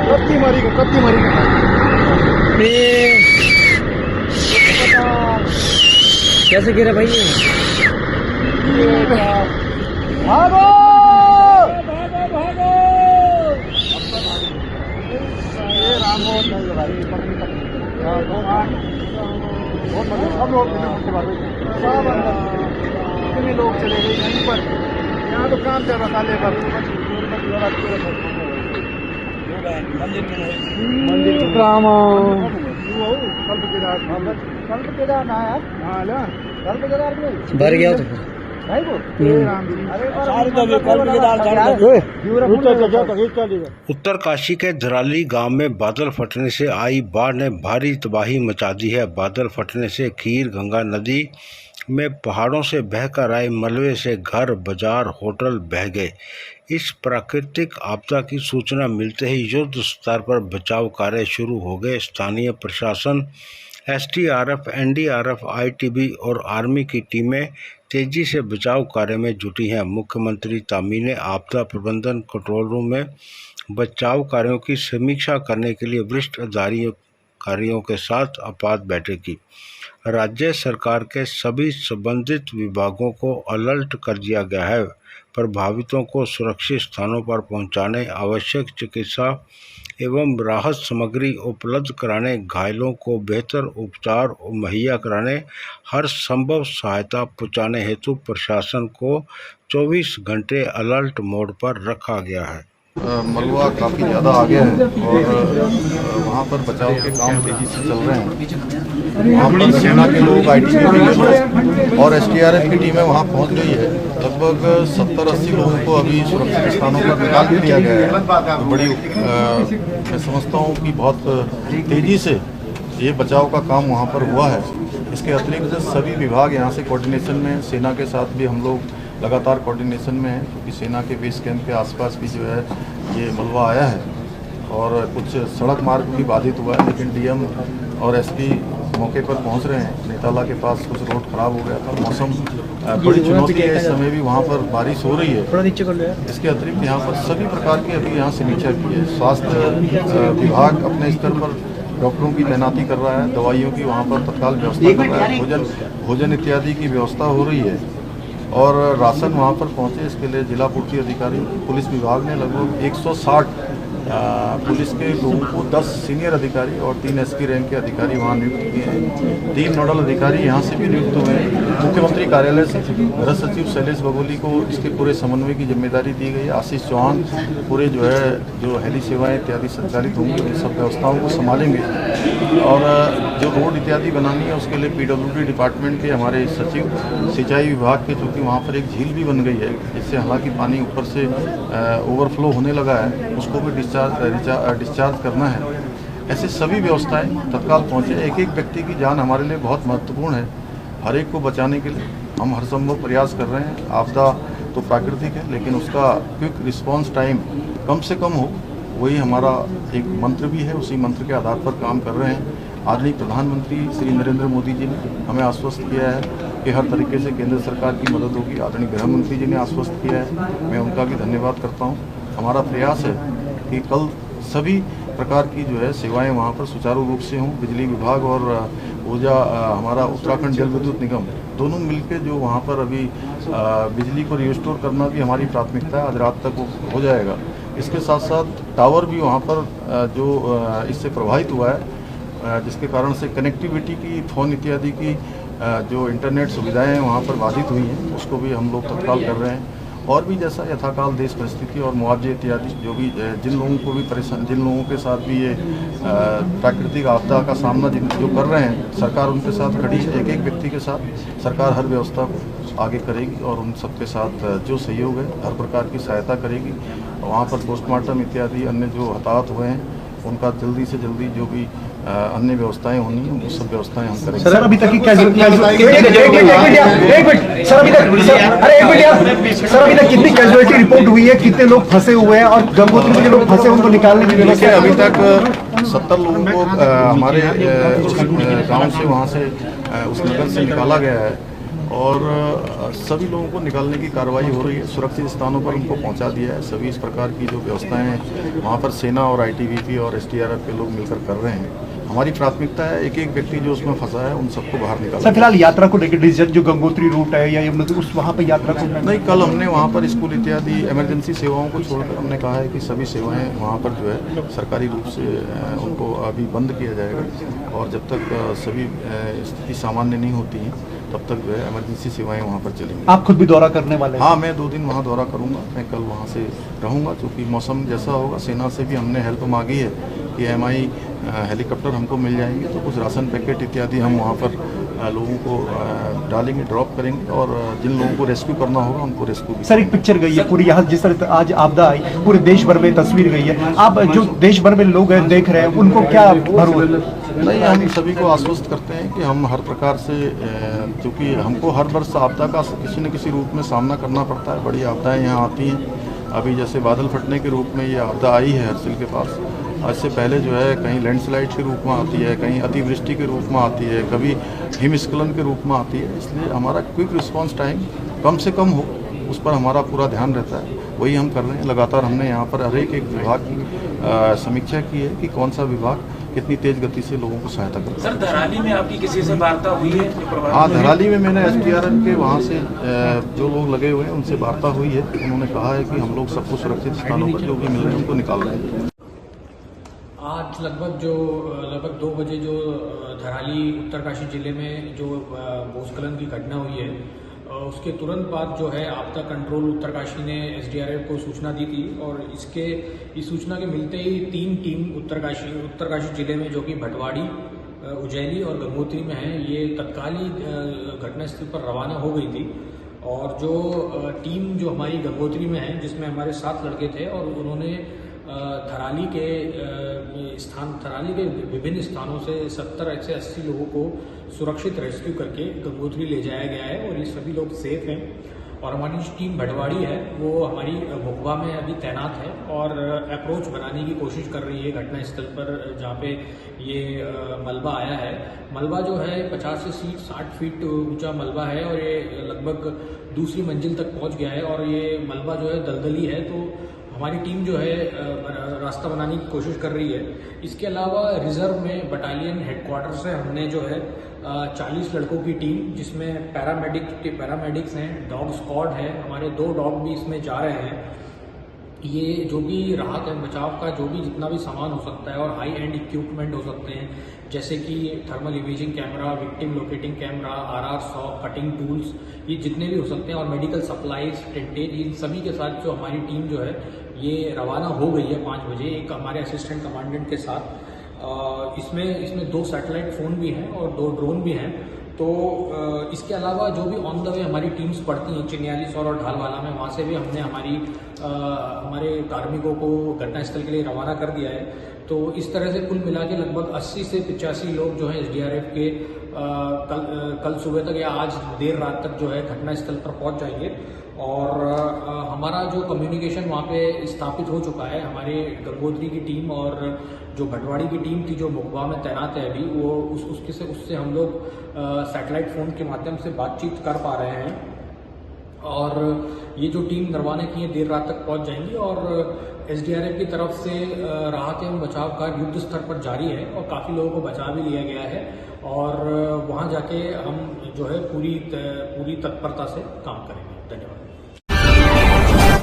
कत्ती मारी कैसे गिरा भाई ये? भागो ये राम बहुत नहीं भाई बहुत मतलब सब लोग उसके बाद सब अंदर कितने लोग चले गए यहीं पर। यहाँ तो काम चल रहा था लेबर मंदिर ड्रामा कल्प केदार ना यार कल्प केदार भर गया तो उत्तरकाशी के धराली गांव में बादल फटने से आई बाढ़ ने भारी तबाही मचा दी है। बादल फटने से खीर गंगा नदी में पहाड़ों से बहकर आए मलबे से घर, बाजार, होटल बह गए। इस प्राकृतिक आपदा की सूचना मिलते ही युद्ध स्तर पर बचाव कार्य शुरू हो गए। स्थानीय प्रशासन, एसडीआरएफ, एनडीआरएफ, आईटीबी और आर्मी की टीमें तेजी से बचाव कार्य में जुटी हैं। मुख्यमंत्री तामी ने आपदा प्रबंधन कंट्रोल रूम में बचाव कार्यों की समीक्षा करने के लिए वरिष्ठ अधिकारियों के साथ आपात बैठक की। राज्य सरकार के सभी संबंधित विभागों को अलर्ट कर दिया गया है। प्रभावितों को सुरक्षित स्थानों पर पहुंचाने, आवश्यक चिकित्सा एवं राहत सामग्री उपलब्ध कराने, घायलों को बेहतर उपचार मुहैया कराने, हर संभव सहायता पहुंचाने हेतु प्रशासन को 24 घंटे अलर्ट मोड पर रखा गया है। मलबा काफ़ी ज़्यादा आ गया है और वहाँ पर बचाव के काम तेज़ी से चल रहे हैं। वहाँ पर सेना के लोग, आईटीबीपी के लोग और एसडीआरएफ की टीमें वहाँ पहुँच गई है। लगभग 70-80 लोगों को अभी सुरक्षित स्थानों पर निकाल भी दिया गया है। तो बड़ी मैं समझता हूँ कि बहुत तेज़ी से ये बचाव का काम वहाँ पर हुआ है। इसके अतिरिक्त सभी विभाग यहाँ से कोऑर्डिनेशन में, सेना के साथ भी हम लोग लगातार कोऑर्डिनेशन में है, क्योंकि सेना के बेस कैंप के आसपास भी जो है ये मलबा आया है और कुछ सड़क मार्ग भी बाधित हुआ है। लेकिन डीएम और एसपी मौके पर पहुंच रहे हैं। नेताला के पास कुछ रोड खराब हो गया था। मौसम बड़ी चुनौती है, इस समय भी वहाँ पर बारिश हो रही है। इसके अतिरिक्त यहाँ पर सभी प्रकार की अभी यहाँ समीक्षा की है। स्वास्थ्य विभाग अपने स्तर पर डॉक्टरों की तैनाती कर रहा है, दवाइयों की वहाँ पर तत्काल व्यवस्था कर रहा है, भोजन इत्यादि की व्यवस्था हो रही है और राशन वहाँ पर पहुँचे इसके लिए जिला पूर्ति अधिकारी, पुलिस विभाग ने लगभग 160 पुलिस के लोगों को 10 सीनियर अधिकारी और 3 एसपी रैंक के अधिकारी वहाँ नियुक्त किए हैं। 3 नोडल अधिकारी यहाँ से भी नियुक्त हुए हैं। मुख्यमंत्री कार्यालय से गृह सचिव शैलेश बगोली को इसके पूरे समन्वय की जिम्मेदारी दी गई है। आशीष चौहान पूरे जो हेली सेवाएं इत्यादि संचालित होंगी उन सब व्यवस्थाओं को संभालेंगे और जो रोड इत्यादि बनानी है उसके लिए पीडब्ल्यूडी डिपार्टमेंट के हमारे सचिव, सिंचाई विभाग के, चूँकि वहाँ पर एक झील भी बन गई है जिससे हालांकि पानी ऊपर से ओवरफ्लो होने लगा है, उसको भी डिस्चार्ज करना है। ऐसे सभी व्यवस्थाएं तत्काल पहुँचे। एक एक व्यक्ति की जान हमारे लिए बहुत महत्वपूर्ण है। हर एक को बचाने के लिए हम हर संभव प्रयास कर रहे हैं। आपदा तो प्राकृतिक है लेकिन उसका क्विक रिस्पांस टाइम कम से कम हो, वही हमारा एक मंत्र भी है। उसी मंत्र के आधार पर काम कर रहे हैं। आदरणीय प्रधानमंत्री श्री नरेंद्र मोदी जी ने हमें आश्वस्त किया है कि हर तरीके से केंद्र सरकार की मदद होगी। आदरणीय गृह मंत्री जी ने आश्वस्त किया है, मैं उनका भी धन्यवाद करता हूँ। हमारा प्रयास है कि कल सभी प्रकार की जो है सेवाएं वहाँ पर सुचारू रूप से हों। बिजली विभाग और ऊर्जा हमारा उत्तराखंड जल विद्युत निगम दोनों मिलकर जो वहाँ पर अभी बिजली को रिस्टोर करना भी हमारी प्राथमिकता है। आज रात तक वो हो जाएगा। इसके साथ साथ टावर भी वहाँ पर जो इससे प्रभावित हुआ है, जिसके कारण से कनेक्टिविटी की, फ़ोन इत्यादि की जो इंटरनेट सुविधाएं हैं वहाँ पर बाधित हुई हैं, उसको भी हम लोग तत्काल कर रहे हैं। और भी जैसा यथाकाल देश परिस्थिति और मुआवजे इत्यादि जो भी जिन लोगों को भी जिन लोगों के साथ भी ये प्राकृतिक आपदा का सामना जो कर रहे हैं, सरकार उनके साथ खड़ी है। एक एक व्यक्ति के साथ सरकार हर व्यवस्था को आगे करेगी और उन सबके साथ जो सहयोग है हर प्रकार की सहायता करेगी। वहाँ पर पोस्टमार्टम इत्यादि अन्य जो हताहत हुए हैं उनका जल्दी से जल्दी जो भी अन्य व्यवस्थाएं होनी है वो सब व्यवस्थाएं हम करेंगे। सर अभी तक की अभी तक कितनी कैजुअलिटी रिपोर्ट हुई है, कितने लोग फंसे हुए हैं और गंगोत्री में जो लोग फंसे उनको निकालने की व्यवस्था? अभी तक 70 लोगों को हमारे गांव से वहाँ से उस नगर से निकाला गया है और सभी लोगों को निकालने की कार्रवाई हो रही है। सुरक्षित स्थानों पर उनको पहुंचा दिया है। सभी इस प्रकार की जो व्यवस्थाएं हैं वहां पर सेना और ITBP और SDRF के लोग मिलकर कर रहे हैं। हमारी प्राथमिकता है एक एक व्यक्ति जो उसमें फंसा है उन सबको बाहर निकालना। सर फिलहाल यात्रा को लेकर डिसीजन जो गंगोत्री रूट है या उस वहाँ पर यात्रा को नहीं, कल हमने वहाँ पर स्कूल इत्यादि इमरजेंसी सेवाओं को छोड़कर हमने कहा है कि सभी सेवाएं वहाँ पर जो है सरकारी रूप से उनको अभी बंद किया जाएगा और जब तक सभी स्थिति सामान्य नहीं होती है तब तक जो है इमरजेंसी सेवाएं वहाँ पर चलेंगी। आप खुद भी दौरा करने वाले हैं? हाँ, मैं 2 दिन वहाँ दौरा करूँगा। मैं कल वहाँ से रहूँगा क्योंकि मौसम जैसा होगा। सेना से भी हमने हेल्प मांगी है कि MI हेलीकॉप्टर हमको मिल जाएंगे तो कुछ राशन पैकेट इत्यादि हम वहाँ पर लोगों को डालेंगे, ड्रॉप करेंगे और जिन लोगों को रेस्क्यू करना होगा उनको रेस्क्यू भी। सर एक पिक्चर गई है पूरी, यहाँ जिस तरह आज आपदा आई पूरे देश भर में तस्वीर गई है, आप जो देश भर में लोग हैं देख रहे हैं उनको क्या भरोसा? नहीं, हम सभी को आश्वस्त करते हैं कि हम हर प्रकार से, क्योंकि हमको हर वर्ष आपदा का किसी न किसी रूप में सामना करना पड़ता है। बड़ी आपदाएं यहाँ आती हैं। अभी जैसे बादल फटने के रूप में ये आपदा आई है हरसिल के पास। आज से पहले जो है कहीं लैंडस्लाइड के रूप में आती है, कहीं अतिवृष्टि के रूप में आती है, कभी हिमस्खलन के रूप में आती है। इसलिए हमारा क्विक रिस्पांस टाइम कम से कम हो, उस पर हमारा पूरा ध्यान रहता है। वही हम कर रहे हैं। लगातार हमने यहाँ पर हर एक विभाग की समीक्षा की है कि कौन सा विभाग कितनी तेज गति से लोगों को सहायता कर रहा है। सर धराली में आपकी किसी से वार्ता हुई है? हाँ, धराली में मैंने SDRF के वहाँ से जो लोग लगे हुए हैं उनसे वार्ता हुई है। उन्होंने कहा है कि हम लोग सबको सुरक्षित स्थानों पर जो भी मिल रहे हैं उनको निकाल रहे हैं। आज लगभग 2 बजे जो धराली उत्तरकाशी जिले में जो भूस्खलन की घटना हुई है उसके तुरंत बाद जो है आपदा कंट्रोल उत्तरकाशी ने SDRF को सूचना दी थी और इस सूचना के मिलते ही 3 टीम उत्तरकाशी जिले में जो कि भटवाड़ी, उज्जैली और गंगोत्री में है, ये तत्काल ही घटनास्थल पर रवाना हो गई थी। और जो टीम जो हमारी गंगोत्री में है जिसमें हमारे 7 लड़के थे और उन्होंने थराली के विभिन्न स्थानों से 70 से 80 लोगों को सुरक्षित रेस्क्यू करके गंगोत्री ले जाया गया है और ये सभी लोग सेफ हैं। और हमारी जो टीम भटवाड़ी है वो हमारी मुखबा में अभी तैनात है और अप्रोच बनाने की कोशिश कर रही है घटनास्थल पर जहाँ पे ये मलबा आया है। मलबा जो है 50 से 60 फीट ऊंचा मलबा है और ये लगभग दूसरी मंजिल तक पहुँच गया है और ये मलबा जो है दलदली है, तो हमारी टीम जो है रास्ता बनाने की कोशिश कर रही है। इसके अलावा रिजर्व में बटालियन हेडक्वार्टर से हमने जो है 40 लड़कों की टीम जिसमें पैरामेडिक्स हैं, डॉग स्क्वाड है, हमारे 2 डॉग भी इसमें जा रहे हैं। ये जो भी राहत एवं बचाव का जो भी जितना भी सामान हो सकता है और हाई एंड इक्विपमेंट हो सकते हैं जैसे कि thermal imaging camera, victim locating camera, RR100, cutting tools, ये जितने भी हो सकते हैं और मेडिकल सप्लाईज, टेंटेज, इन सभी के साथ जो हमारी टीम जो है ये रवाना हो गई है 5 बजे एक हमारे असिस्टेंट कमांडेंट के साथ। इसमें 2 सैटेलाइट फ़ोन भी हैं और 2 ड्रोन भी हैं। तो इसके अलावा जो भी ऑन द वे हमारी टीम्स पड़ती हैं चिन्यालीस और ढालवाला में, वहाँ से भी हमने हमारे कार्मिकों को घटनास्थल के लिए रवाना कर दिया है। तो इस तरह से कुल मिला के लगभग 80 से 85 लोग जो हैं SDRF के कल सुबह तक या आज देर रात तक जो है घटनास्थल पर पहुंच जाएंगे। और हमारा जो कम्युनिकेशन वहाँ पे स्थापित हो चुका है, हमारे गंगोत्री की टीम और जो भटवाड़ी की टीम थी जो मुखबा में तैनात है अभी, वो उससे हम लोग सैटेलाइट फ़ोन के माध्यम से बातचीत कर पा रहे हैं। और ये जो टीम रवाना की है देर रात तक पहुंच जाएंगी और SDRF की तरफ से राहत एवं बचाव कार्य युद्ध स्तर पर जारी है और काफ़ी लोगों को बचा भी लिया गया है और वहां जाके हम जो है पूरी तत्परता से काम करेंगे। धन्यवाद।